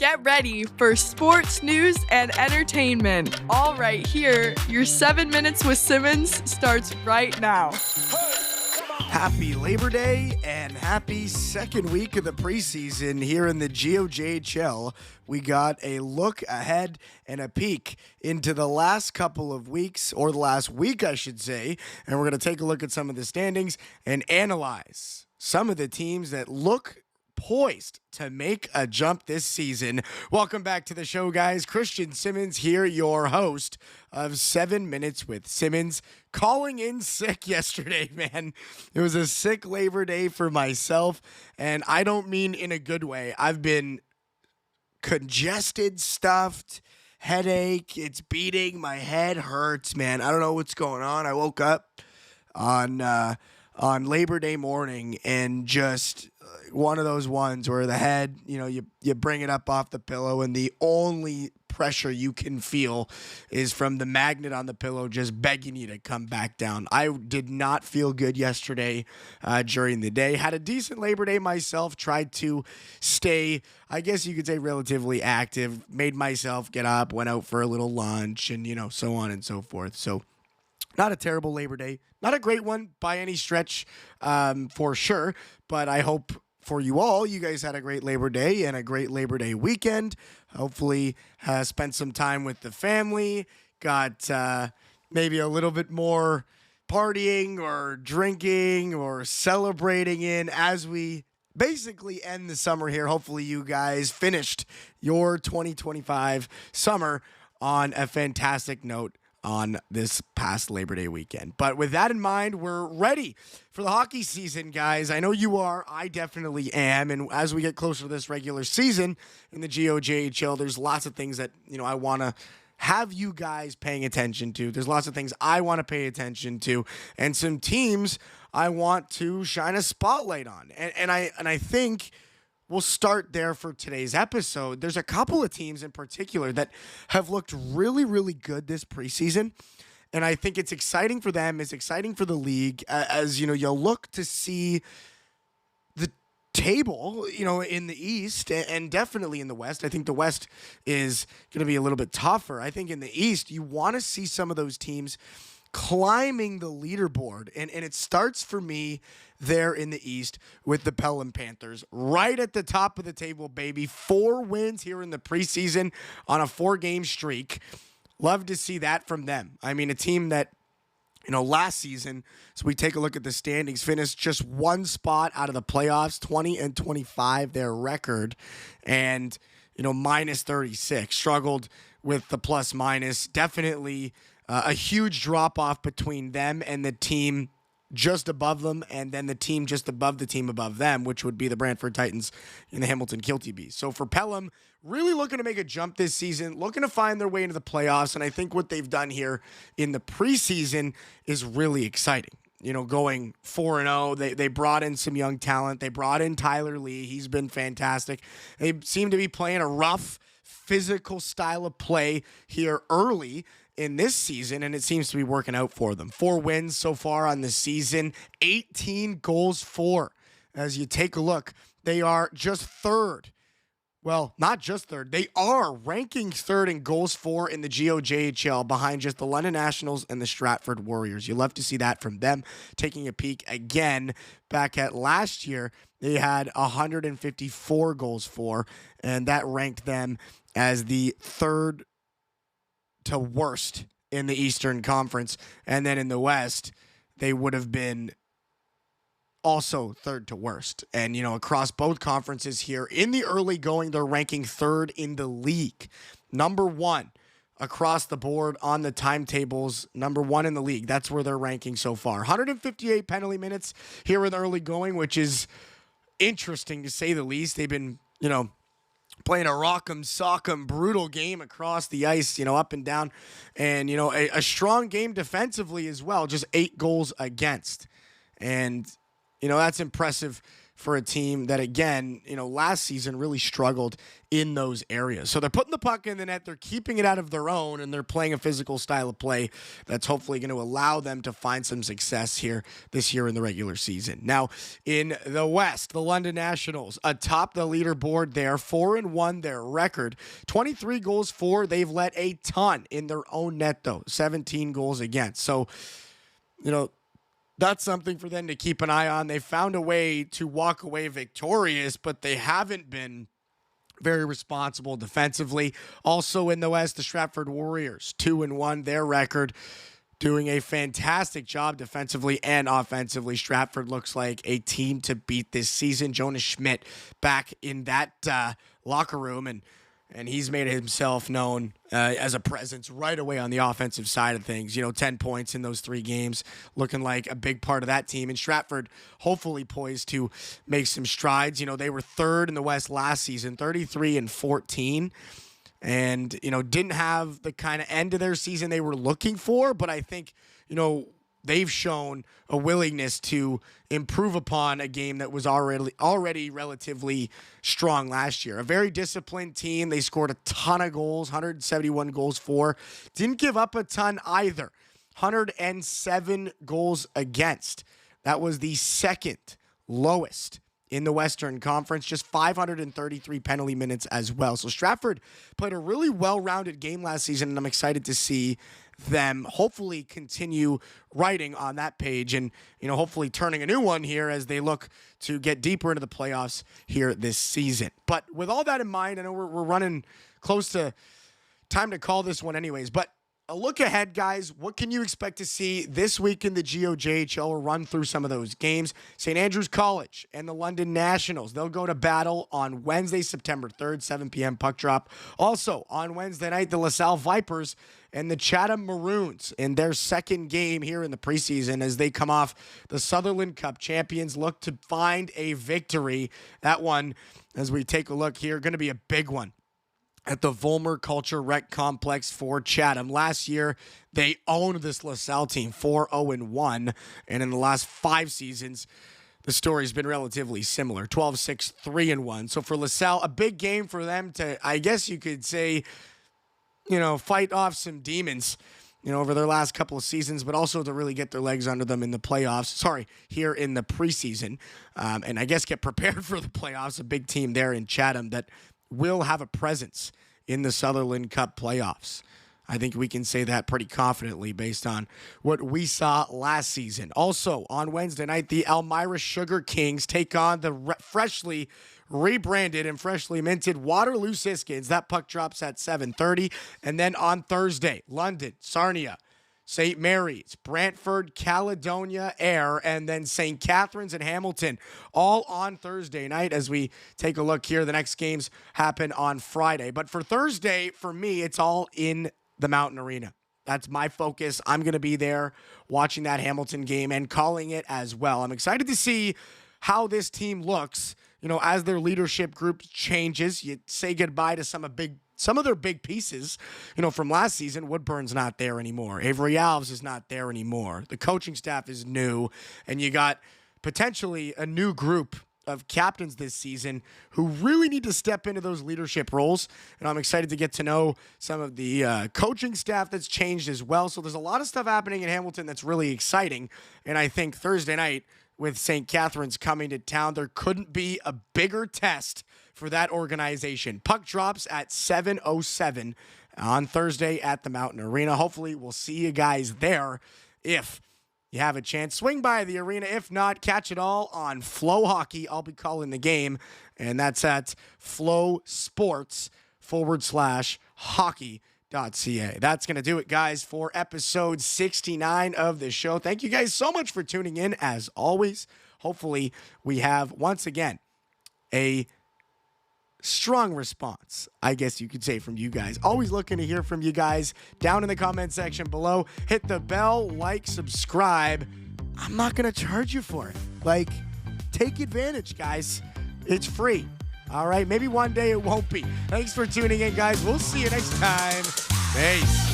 Get ready for sports, news, and entertainment. All right here, your 7 minutes with Simmons starts right now. Happy Labor Day and happy second week of the preseason here in the GOJHL. We got a look ahead and a peek into the last couple of weeks, or the last week, I should say, and we're going to take a look at some of the standings and analyze some of the teams that look poised to make a jump this season. Welcome back to the show, guys. Christian Simmons here, your host of 7 Minutes with Simmons. Calling in sick yesterday, man. It was a sick Labor Day for myself, and I don't mean in a good way. I've been congested, stuffed, headache. It's beating. My head hurts, man. I don't know what's going on. I woke up on Labor Day morning and just one of those ones where the head, you bring it up off the pillow and the only pressure you can feel is from the magnet on the pillow just begging you to come back down. I did not feel good yesterday during the day. Had a decent Labor Day myself, tried to stay, I guess you could say, relatively active, made myself get up, went out for a little lunch and, so on and so forth. So not a terrible Labor Day. Not a great one by any stretch, for sure. But I hope for you all, you guys had a great Labor Day and a great Labor Day weekend. Hopefully, spent some time with the family. Got maybe a little bit more partying or drinking or celebrating in as we basically end the summer here. Hopefully, you guys finished your 2025 summer on a fantastic note on this past Labor Day weekend. But with that in mind, we're ready for the hockey season, guys. I know you are. I definitely am. And as we get closer to this regular season in the GOJHL, there's lots of things that, I want to have you guys paying attention to. There's lots of things I want to pay attention to and some teams I want to shine a spotlight on. And I think we'll start there for today's episode. There's a couple of teams in particular that have looked really, really good this preseason. And I think it's exciting for them. It's exciting for the league as, you'll look to see the table, in the East and definitely in the West. I think the West is going to be a little bit tougher. I think in the East, you want to see some of those teams climbing the leaderboard. And it starts for me there in the East with the Pelham Panthers. Right at the top of the table, baby. 4 wins here in the preseason on a 4-game streak. Love to see that from them. I mean, a team that, last season, so we take a look at the standings, finished just 1 spot out of the playoffs, 20-25, their record, and, minus 36. Struggled with the plus minus. Definitely a huge drop-off between them and the team just above them, and then the team just above the team above them, which would be the Brantford Titans and the Hamilton Kilty Bees. So for Pelham, really looking to make a jump this season, looking to find their way into the playoffs, and I think what they've done here in the preseason is really exciting. Going 4-0, they brought in some young talent. They brought in Tyler Lee. He's been fantastic. They seem to be playing a rough, physical style of play here early in this season, and it seems to be working out for them. 4 wins so far on the season, 18 goals for. As you take a look, they are just third. Well, not just third. They are ranking third in goals for in the GOJHL behind just the London Nationals and the Stratford Warriors. You love to see that from them. Taking a peek again back at last year, they had 154 goals for, and that ranked them as the third to worst in the Eastern Conference. And then in the West, they would have been also third to worst. And, across both conferences here in the early going, they're ranking third in the league. Number 1 across the board on the timetables, number 1 in the league. That's where they're ranking so far. 158 penalty minutes here in the early going, which is interesting to say the least. They've been, playing a rock'em sock'em brutal game across the ice, up and down, and a strong game defensively as well. Just 8 goals against, and that's impressive for a team that, again, last season really struggled in those areas. So they're putting the puck in the net, they're keeping it out of their own, and they're playing a physical style of play that's hopefully going to allow them to find some success here this year in the regular season. Now, in the West, the London Nationals atop the leaderboard there, 4-1 their record, 23 goals for. They've let a ton in their own net, though, 17 goals against. So, that's something for them to keep an eye on. They found a way to walk away victorious, but they haven't been very responsible defensively. Also in the West, the Stratford Warriors, 2-1 their record, doing a fantastic job defensively and offensively. Stratford looks like a team to beat this season. Jonas Schmidt back in that locker room, and he's made himself known as a presence right away on the offensive side of things. 10 points in those 3 games, looking like a big part of that team. And Stratford hopefully poised to make some strides. They were third in the West last season, 33-14. And, didn't have the kind of end of their season they were looking for. But I think, they've shown a willingness to improve upon a game that was already relatively strong last year. A very disciplined team. They scored a ton of goals, 171 goals for. Didn't give up a ton either. 107 goals against. That was the second lowest in the Western Conference, just 533 penalty minutes as well. So Stratford played a really well-rounded game last season, and I'm excited to see them hopefully continue writing on that page and, hopefully turning a new one here as they look to get deeper into the playoffs here this season. But with all that in mind, I know we're running close to time to call this one anyways, but a look ahead, guys. What can you expect to see this week in the GOJHL? We'll run through some of those games. St. Andrews College and the London Nationals. They'll go to battle on Wednesday, September 3rd, 7 p.m. puck drop. Also, on Wednesday night, the LaSalle Vipers and the Chatham Maroons in their second game here in the preseason as they come off the Sutherland Cup champions, look to find a victory. That one, as we take a look here, going to be a big one at the Volmer Culture Rec Complex for Chatham. Last year, they owned this LaSalle team 4-0-1, and in the last 5 seasons, the story's been relatively similar, 12-6, 3-1. So for LaSalle, a big game for them to, I guess you could say, fight off some demons, over their last couple of seasons, but also to really get their legs under them in the playoffs. Here in the preseason, and I guess get prepared for the playoffs. A big team there in Chatham that will have a presence in the Sutherland Cup playoffs. I think we can say that pretty confidently based on what we saw last season. Also, on Wednesday night, the Elmira Sugar Kings take on the freshly rebranded and freshly minted Waterloo Siskins. That puck drops at 7:30. And then on Thursday, London, Sarnia, St. Mary's, Brantford, Caledonia, Ayr, and then St. Catharines and Hamilton, all on Thursday night. As we take a look here, the next games happen on Friday. But for Thursday, for me, it's all in the Mountain Arena. That's my focus. I'm going to be there watching that Hamilton game and calling it as well. I'm excited to see how this team looks, as their leadership group changes. You say goodbye to some of their big pieces, from last season. Woodburn's not there anymore. Avery Alves is not there anymore. The coaching staff is new, and you got potentially a new group of captains this season who really need to step into those leadership roles. And I'm excited to get to know some of the coaching staff that's changed as well. So there's a lot of stuff happening in Hamilton that's really exciting. And I think Thursday night, with St. Catharines coming to town, there couldn't be a bigger test for that organization. Puck drops at 7:07 on Thursday at the Mountain Arena. Hopefully, we'll see you guys there. If you have a chance, swing by the arena. If not, catch it all on Flow Hockey. I'll be calling the game, and that's at flowsports.com/hockey.ca. That's going to do it, guys, for episode 69 of the show. Thank you guys so much for tuning in, as always. Hopefully, we have, once again, a strong response, I guess you could say, from you guys. Always looking to hear from you guys down in the comment section below. Hit the bell, like, subscribe. I'm not going to charge you for it. Take advantage, guys. It's free. All right, maybe one day it won't be. Thanks for tuning in, guys. We'll see you next time. Peace.